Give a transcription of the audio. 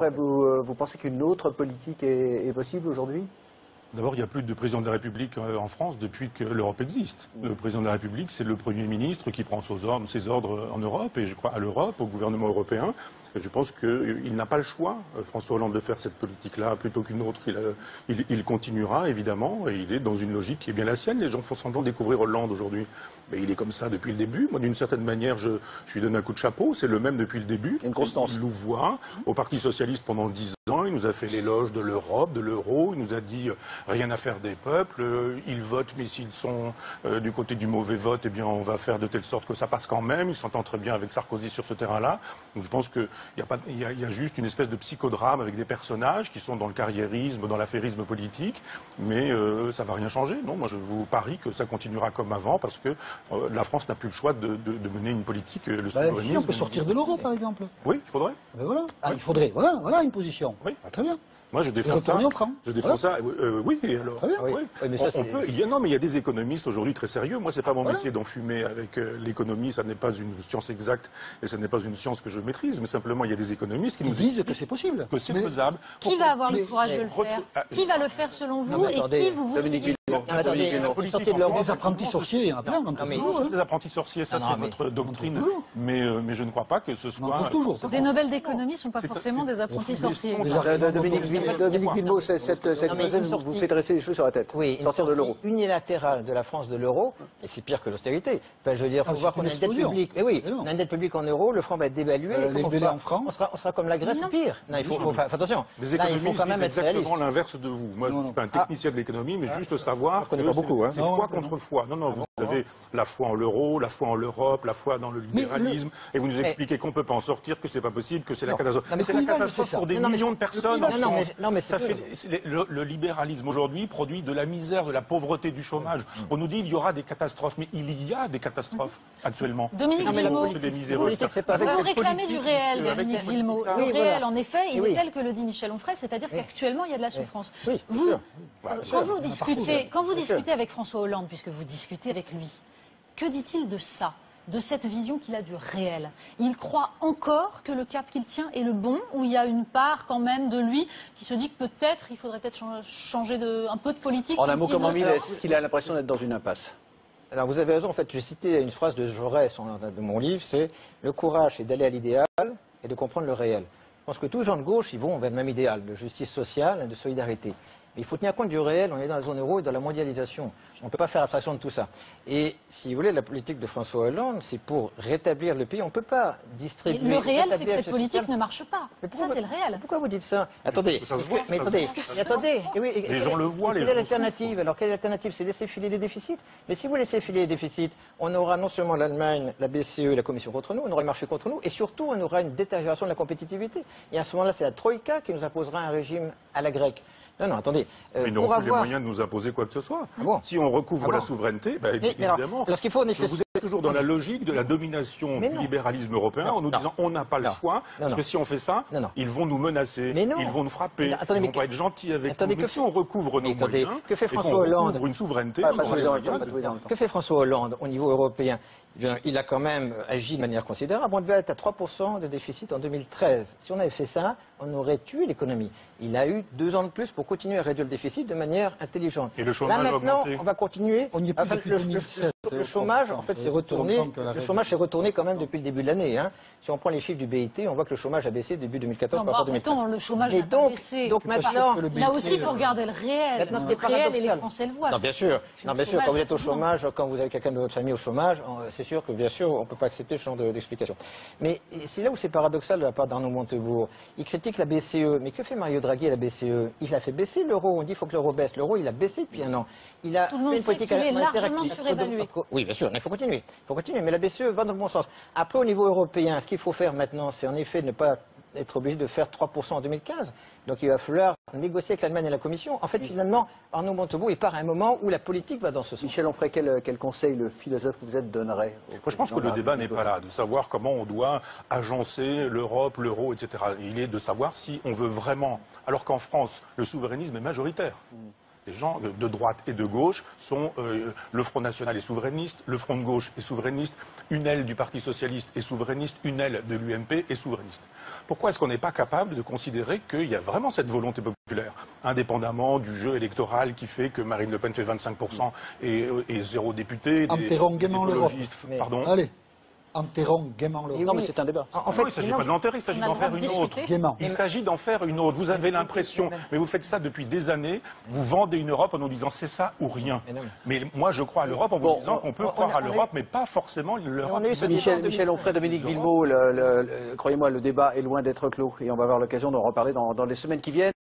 Onfray, vous pensez qu'une autre politique est possible aujourd'hui? D'abord, il n'y a plus de président de la République en France depuis que l'Europe existe. Le président de la République, c'est le Premier ministre qui prend ses ordres en Europe, et je crois à l'Europe, au gouvernement européen. Et je pense qu'il n'a pas le choix, François Hollande, de faire cette politique-là plutôt qu'une autre. Il continuera, évidemment, et il est dans une logique qui est bien la sienne. Les gens font semblant de découvrir Hollande aujourd'hui. Mais il est comme ça depuis le début. Moi, d'une certaine manière, je lui donne un coup de chapeau. C'est le même depuis le début. Une constance. Il nous voit au Parti socialiste pendant 10 ans. Il nous a fait l'éloge de l'Europe, de l'euro. Il nous a dit rien à faire des peuples. Ils votent, mais s'ils sont du côté du mauvais vote, eh bien, on va faire de telle sorte que ça passe quand même. Il s'entend très bien avec Sarkozy sur ce terrain-là. Donc, je pense qu'il y a juste une espèce de psychodrame avec des personnages qui sont dans le carriérisme, dans l'affairisme politique. Mais ça va rien changer. Non, moi, je vous parie que ça continuera comme avant parce que la France n'a plus le choix de mener une politique, le souverainisme. Si on peut sortir de l'euro, par exemple. Oui, il faudrait. Ben voilà. Ah, il faudrait. Voilà une position. Oui. Ah, très bien. Moi, je défends ça. Je défends ça. Oui, et alors. Très bien. Oui. Oui, mais ça, non, mais il y a des économistes aujourd'hui très sérieux. Moi, c'est pas mon métier d'enfumer avec l'économie. Ça n'est pas une science exacte et ça n'est pas une science que je maîtrise. Mais simplement, il y a des économistes qui nous disent que c'est possible. Que c'est faisable. Qui va avoir le courage de le faire? Qui va le faire selon vous et qui vous voudriez? Des apprentis sorciers, il y en a plein. Des apprentis sorciers, ça c'est votre doctrine. Mais je ne crois pas que ce soit. Des Nobel d'économie ne sont pas forcément des apprentis sorciers. Dominique Villemot, cette mademoiselle vous fait dresser les cheveux sur la tête. Oui, sortir de l'euro. Unilatérale de la France de l'euro, et c'est pire que l'austérité. Enfin, je veux dire, il faut voir qu'on a une dette publique. Mais oui, on a une dette publique en euros, le franc va être dévalué. On sera comme la Grèce ou pire. Non, il faut faire attention. Les économistes disent exactement l'inverse de vous. Moi, je ne suis pas un technicien de l'économie, mais juste savoir que c'est foi contre foi. Non, vous avez la foi en l'euro, la foi en l'Europe, la foi dans le libéralisme, et vous nous expliquez qu'on ne peut pas en sortir, que c'est pas possible, que c'est la catastrophe. C'est la catastrophe pour des millions de personnes en France. Le libéralisme aujourd'hui produit de la misère, de la pauvreté, du chômage. On nous dit qu'il y aura des catastrophes, mais il y a des catastrophes actuellement. Dominique Villemot, vous réclamez du réel, Dominique Villemot. Le réel, en effet, il est tel que le dit Michel Onfray, c'est-à-dire qu'actuellement, il y a de la souffrance. Quand vous discutez avec François Hollande, puisque vous discutez avec lui, que dit-il de ça, de cette vision qu'il a du réel? Il croit encore que le cap qu'il tient est le bon, ou il y a une part quand même de lui qui se dit que peut-être il faudrait changer un peu de politique? En un mot, comment est-ce qu'il a l'impression d'être dans une impasse? Alors vous avez raison, en fait, j'ai cité une phrase de Jaurès de mon livre, c'est « Le courage, c'est d'aller à l'idéal et de comprendre le réel ». Je pense que tous les gens de gauche, ils vont vers le même idéal, de justice sociale et de solidarité. Mais il faut tenir compte du réel, on est dans la zone euro et dans la mondialisation. On ne peut pas faire abstraction de tout ça. Et si vous voulez, la politique de François Hollande, c'est pour rétablir le pays. On ne peut pas distribuer... Mais le réel, c'est que cette politique ne marche pas. Ça, c'est le réel. Pourquoi vous dites ça? Attendez, les gens le voient, les gens. Quelle est l'alternative? Alors, quelle est l'alternative? C'est laisser filer les déficits. Mais si vous laissez filer les déficits, on aura non seulement l'Allemagne, la BCE et la Commission contre nous, on aura le marché contre nous, et surtout, on aura une détérioration de la compétitivité. Et à ce moment-là, c'est la Troïka qui nous imposera un régime à la grecque. Non, attendez. Ils n'ont plus les moyens de nous imposer quoi que ce soit. Si on recouvre la souveraineté, évidemment. Alors, vous êtes toujours dans la logique de la domination du libéralisme européen en nous disant on n'a pas le choix, parce que si on fait ça, ils vont nous menacer, ils vont nous frapper, ils ne vont pas être gentils avec nous. Mais si on recouvre nos moyens, que fait François Hollande? On recouvre une souveraineté, que fait François Hollande au niveau européen? Il a quand même agi de manière considérable. On devait être à 3% de déficit en 2013. Si on avait fait ça, on aurait tué l'économie. Il a eu 2 ans de plus pour continuer à réduire le déficit de manière intelligente. Et le chômage là maintenant, augmenté. on va continuer. On y est plus depuis 2017. Le chômage, en fait, s'est retourné. Le chômage s'est retourné quand même depuis le début de l'année. Si on prend les chiffres du BIT, on voit que le chômage a baissé début 2014 par rapport à 2013. Le chômage n'a pas baissé. Donc maintenant, là aussi, il faut regarder le réel. Maintenant, ce qui est le réel et les paradoxal. Français le voient. Non, bien sûr. Quand vous êtes au chômage, quand vous avez quelqu'un de votre famille au chômage, c'est sûr que bien sûr, on ne peut pas accepter ce genre d'explication. Mais c'est là où c'est paradoxal de la part d'Arnaud Montebourg. Il critique la BCE. Mais que fait Mario Draghi à la BCE? Il a fait baisser l'euro. On dit qu'il faut que l'euro baisse. L'euro, il a baissé depuis un an. Il a fait une politique monétaire largement surévaluée. Oui, bien sûr, il faut continuer. Il faut continuer. Mais la BCE va dans le bon sens. Après, au niveau européen, ce qu'il faut faire maintenant, c'est en effet ne pas être obligé de faire 3% en 2015. Donc il va falloir négocier avec l'Allemagne et la Commission. En fait, finalement, Arnaud Montebourg, il part à un moment où la politique va dans ce sens. Michel Onfray, quel conseil le philosophe que vous êtes donnerait? Moi, je pense que le débat n'est pas là, de savoir comment on doit agencer l'Europe, l'euro, etc. Il est de savoir si on veut vraiment, alors qu'en France, le souverainisme est majoritaire. Les gens de droite et de gauche sont le Front National est souverainiste, le Front de gauche est souverainiste, une aile du Parti Socialiste est souverainiste, une aile de l'UMP est souverainiste. Pourquoi est-ce qu'on n'est pas capable de considérer qu'il y a vraiment cette volonté populaire, indépendamment du jeu électoral qui fait que Marine Le Pen fait 25% et 0 député, des écologistes, pardon. Allez. Enterrons gaiement le. Non, mais c'est un débat. En fait, il ne s'agit pas de l'enterrer, il s'agit d'en faire une autre. Gaiement. Il s'agit d'en faire une autre. Vous avez l'impression, mais vous faites ça depuis des années, vous vendez une Europe en nous disant c'est ça ou rien. Mais moi, je crois à l'Europe en vous disant qu'on peut croire à l'Europe, mais pas forcément l'Europe. Michel Onfray, Dominique Villebaud, croyez-moi, le débat est loin d'être clos et on va avoir l'occasion d'en reparler dans les semaines qui viennent.